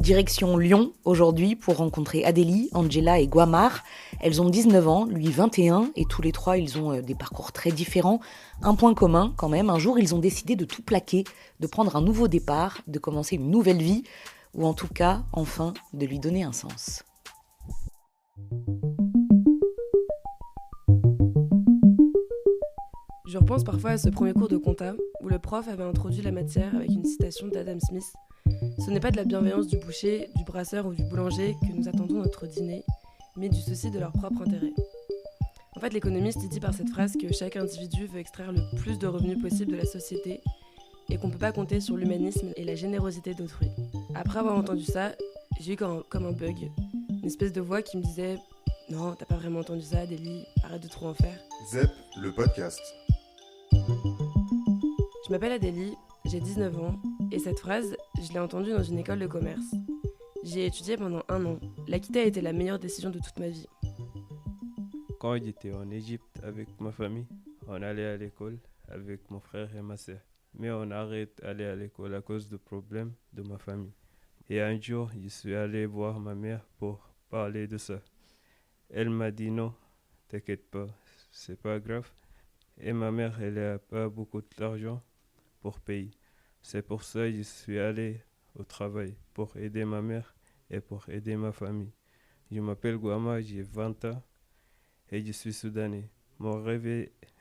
Direction Lyon aujourd'hui pour rencontrer Adélie, Angela et Guamar. Elles ont 19 ans, lui 21 et tous les trois ils ont des parcours très différents. Un point commun quand même, un jour ils ont décidé de tout plaquer, de prendre un nouveau départ, de commencer une nouvelle vie ou en tout cas enfin de lui donner un sens. Je repense parfois à ce premier cours de compta où le prof avait introduit la matière avec une citation d'Adam Smith. Ce n'est pas de la bienveillance du boucher, du brasseur ou du boulanger que nous attendons notre dîner, mais du souci de leur propre intérêt. En fait, l'économiste dit par cette phrase que chaque individu veut extraire le plus de revenus possible de la société et qu'on ne peut pas compter sur l'humanisme et la générosité d'autrui. Après avoir entendu ça, j'ai eu comme un bug, une espèce de voix qui me disait « Non, t'as pas vraiment entendu ça, Adélie, arrête de trop en faire. » ZEP, le podcast. Je m'appelle Adélie, j'ai 19 ans, et cette phrase, je l'ai entendue dans une école de commerce. J'y ai étudié pendant 1 an. La quitter a été la meilleure décision de toute ma vie. Quand j'étais en Égypte avec ma famille, on allait à l'école avec mon frère et ma sœur. Mais on arrête d'aller à l'école à cause de problèmes de ma famille. Et un jour, je suis allé voir ma mère pour parler de ça. Elle m'a dit non, t'inquiète pas, c'est pas grave. Et ma mère, elle n'a pas beaucoup d'argent pour payer. C'est pour ça que je suis allé au travail, pour aider ma mère et pour aider ma famille. Je m'appelle Guama, j'ai 20 ans et je suis soudanais. Mon rêve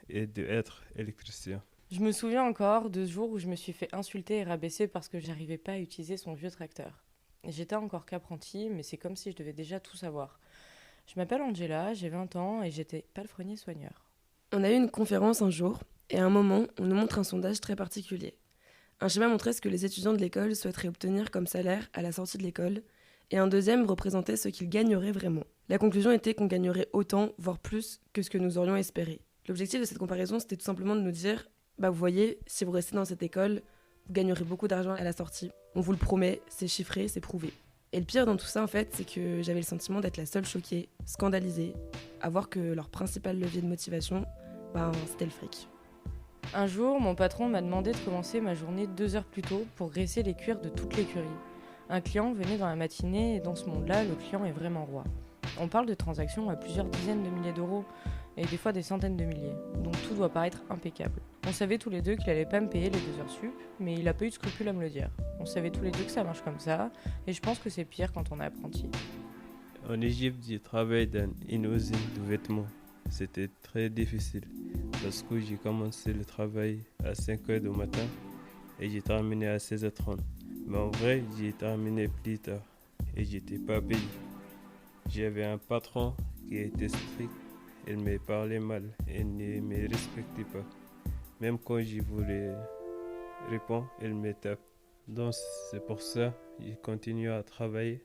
est d'être électricien. Je me souviens encore de ce jour où je me suis fait insulter et rabaisser parce que j'arrivais pas à utiliser son vieux tracteur. J'étais encore qu'apprenti, mais c'est comme si je devais déjà tout savoir. Je m'appelle Angela, j'ai 20 ans et j'étais palefrenier soigneur. On a eu une conférence un jour, et à un moment, on nous montre un sondage très particulier. Un schéma montrait ce que les étudiants de l'école souhaiteraient obtenir comme salaire à la sortie de l'école, et un deuxième représentait ce qu'ils gagneraient vraiment. La conclusion était qu'on gagnerait autant, voire plus, que ce que nous aurions espéré. L'objectif de cette comparaison, c'était tout simplement de nous dire « Vous voyez, si vous restez dans cette école, vous gagnerez beaucoup d'argent à la sortie. On vous le promet, c'est chiffré, c'est prouvé. » Et le pire dans tout ça, en fait, c'est que j'avais le sentiment d'être la seule choquée, scandalisée, à voir que leur principal levier de motivation, c'était le fric. Un jour, mon patron m'a demandé de commencer ma journée 2 heures plus tôt pour graisser les cuirs de toute l'écurie. Un client venait dans la matinée et dans ce monde-là, le client est vraiment roi. On parle de transactions à plusieurs dizaines de milliers d'euros et des fois des centaines de milliers, donc tout doit paraître impeccable. On savait tous les deux qu'il allait pas me payer les 2 heures sup, mais il a pas eu de scrupule à me le dire. On savait tous les deux que ça marche comme ça, et je pense que c'est pire quand on est apprenti. En Égypte, j'ai travaillé dans une usine de vêtements. C'était très difficile parce que j'ai commencé le travail à 5h du matin et j'ai terminé à 16h30. Mais en vrai, j'ai terminé plus tard et j'étais pas payé. J'avais un patron qui était strict, il me parlait mal et ne me respectait pas. Même quand je voulais répondre, il me tape. Donc c'est pour ça que j'ai continué à travailler.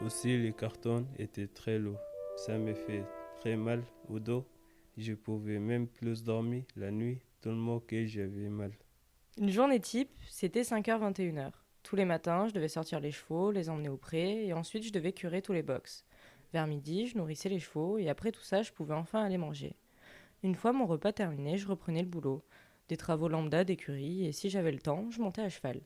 Aussi, les cartons étaient très lourds. Ça me fait très mal au dos. Je pouvais même plus dormir la nuit tellement que j'avais mal. Une journée type, c'était 5h-21h. Tous les matins, je devais sortir les chevaux, les emmener au pré, et ensuite je devais curer tous les box. Vers midi, je nourrissais les chevaux, et après tout ça, je pouvais enfin aller manger. Une fois mon repas terminé, je reprenais le boulot. Des travaux lambda d'écurie, et si j'avais le temps, je montais à cheval.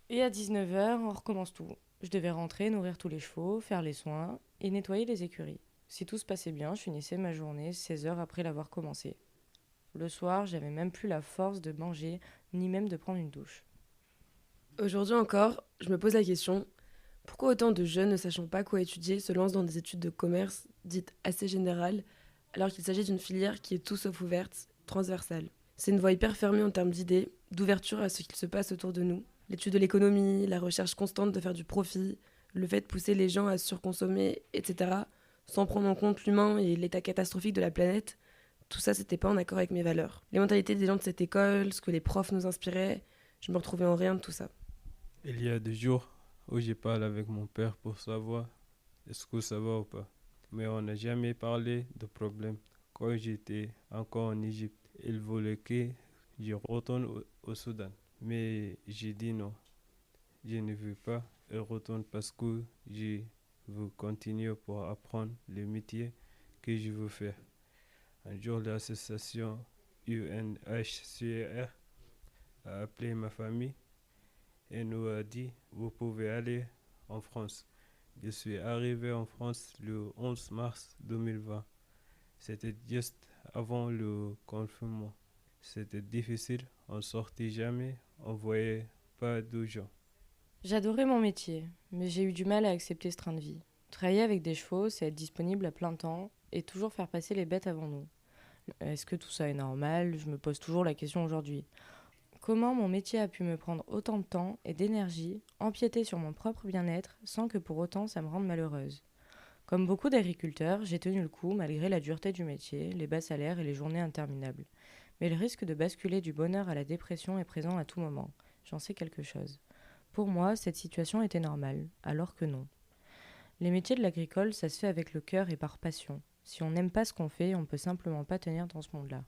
Et à 19h, on recommence tout. Je devais rentrer, nourrir tous les chevaux, faire les soins, et nettoyer les écuries. Si tout se passait bien, je finissais ma journée 16h après l'avoir commencé. Le soir, j'avais même plus la force de manger, ni même de prendre une douche. Aujourd'hui encore, je me pose la question, pourquoi autant de jeunes ne sachant pas quoi étudier se lancent dans des études de commerce dites assez générales, alors qu'il s'agit d'une filière qui est tout sauf ouverte, transversale. C'est une voie hyper fermée en termes d'idées, d'ouverture à ce qu'il se passe autour de nous. L'étude de l'économie, la recherche constante de faire du profit, le fait de pousser les gens à surconsommer, etc., sans prendre en compte l'humain et l'état catastrophique de la planète, tout ça, c'était pas en accord avec mes valeurs. Les mentalités des gens de cette école, ce que les profs nous inspiraient, je me retrouvais en rien de tout ça. Il y a des jours où je parle avec mon père pour savoir est-ce que ça va ou pas. Mais on n'a jamais parlé de problème. Quand j'étais encore en Égypte, il voulait que je retourne au Soudan. Mais j'ai dit non. Je ne veux pas retourner parce que je veux continuer pour apprendre le métier que je veux faire. Un jour, l'association UNHCR a appelé ma famille et nous a dit vous pouvez aller en France. Je suis arrivé en France le 11 mars 2020. C'était juste avant le confinement. C'était difficile, on sortait jamais, on voyait pas de gens. J'adorais mon métier, mais j'ai eu du mal à accepter ce train de vie. Travailler avec des chevaux, c'est être disponible à plein temps et toujours faire passer les bêtes avant nous. Est-ce que tout ça est normal? Je me pose toujours la question aujourd'hui. Comment mon métier a pu me prendre autant de temps et d'énergie, empiéter sur mon propre bien-être, sans que pour autant ça me rende malheureuse? Comme beaucoup d'agriculteurs, j'ai tenu le coup malgré la dureté du métier, les bas salaires et les journées interminables. Mais le risque de basculer du bonheur à la dépression est présent à tout moment. J'en sais quelque chose. Pour moi, cette situation était normale, alors que non. Les métiers de l'agricole, ça se fait avec le cœur et par passion. Si on n'aime pas ce qu'on fait, on peut simplement pas tenir dans ce monde-là.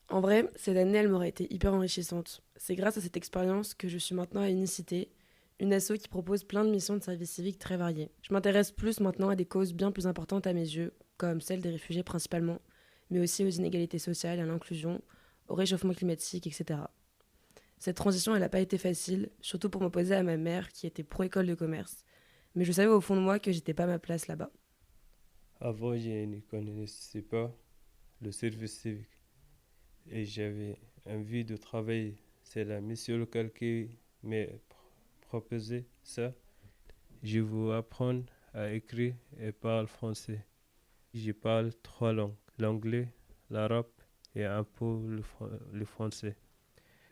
En vrai, cette année, elle m'aurait été hyper enrichissante. C'est grâce à cette expérience que je suis maintenant à Unicité, une asso qui propose plein de missions de service civique très variées. Je m'intéresse plus maintenant à des causes bien plus importantes à mes yeux, comme celle des réfugiés principalement, mais aussi aux inégalités sociales, à l'inclusion, au réchauffement climatique, etc. Cette transition, elle n'a pas été facile, surtout pour m'opposer à ma mère qui était pro-école de commerce. Mais je savais au fond de moi que j'étais pas à ma place là-bas. Avant, je ne connaissais pas le service civique et j'avais envie de travailler. C'est la mission locale qui m'a proposé ça. Je veux apprendre à écrire et parler français. Je parle 3 langues, l'anglais, l'arabe et un peu le français.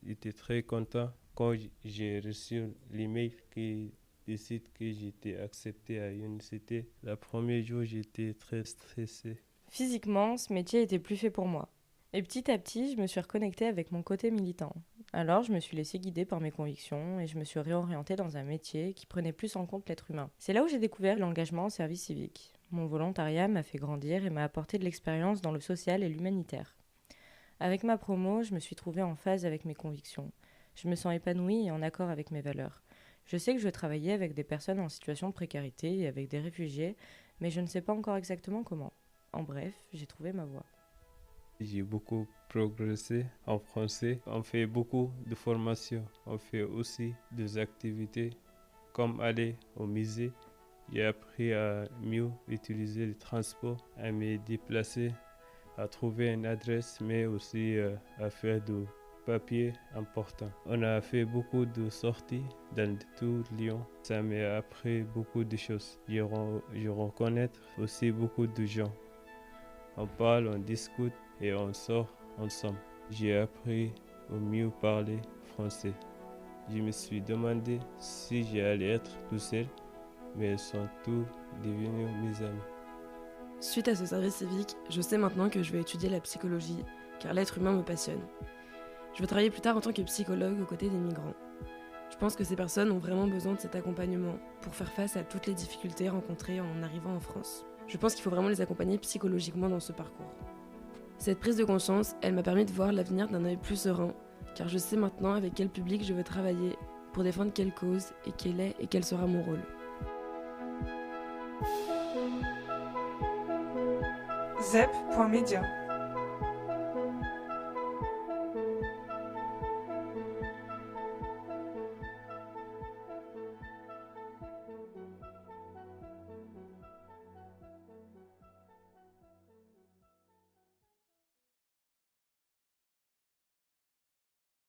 J'étais très content quand j'ai reçu l'email qui décide que j'étais accepté à l'université. Le premier jour, j'étais très stressé. Physiquement, ce métier était plus fait pour moi. Et petit à petit, je me suis reconnectée avec mon côté militant. Alors, je me suis laissée guider par mes convictions et je me suis réorientée dans un métier qui prenait plus en compte l'être humain. C'est là où j'ai découvert l'engagement au service civique. Mon volontariat m'a fait grandir et m'a apporté de l'expérience dans le social et l'humanitaire. Avec ma promo, je me suis trouvée en phase avec mes convictions. Je me sens épanouie et en accord avec mes valeurs. Je sais que je veux travailler avec des personnes en situation de précarité et avec des réfugiés, mais je ne sais pas encore exactement comment. En bref, j'ai trouvé ma voie. J'ai beaucoup progressé en français. On fait beaucoup de formations. On fait aussi des activités comme aller au musée. J'ai appris à mieux utiliser le transport, à me déplacer, à trouver une adresse, mais aussi à faire du papier important. On a fait beaucoup de sorties dans tout Lyon. Ça m'a appris beaucoup de choses. Je reconnais aussi beaucoup de gens. On parle, on discute et on sort ensemble. J'ai appris au mieux parler français. Je me suis demandé si j'allais être tout seul, mais ils sont tous devenus mes amis. Suite à ce service civique, je sais maintenant que je vais étudier la psychologie, car l'être humain me passionne. Je veux travailler plus tard en tant que psychologue aux côtés des migrants. Je pense que ces personnes ont vraiment besoin de cet accompagnement pour faire face à toutes les difficultés rencontrées en arrivant en France. Je pense qu'il faut vraiment les accompagner psychologiquement dans ce parcours. Cette prise de conscience, elle m'a permis de voir l'avenir d'un œil plus serein, car je sais maintenant avec quel public je veux travailler, pour défendre quelle cause et quel est et quel sera mon rôle. ZEP.media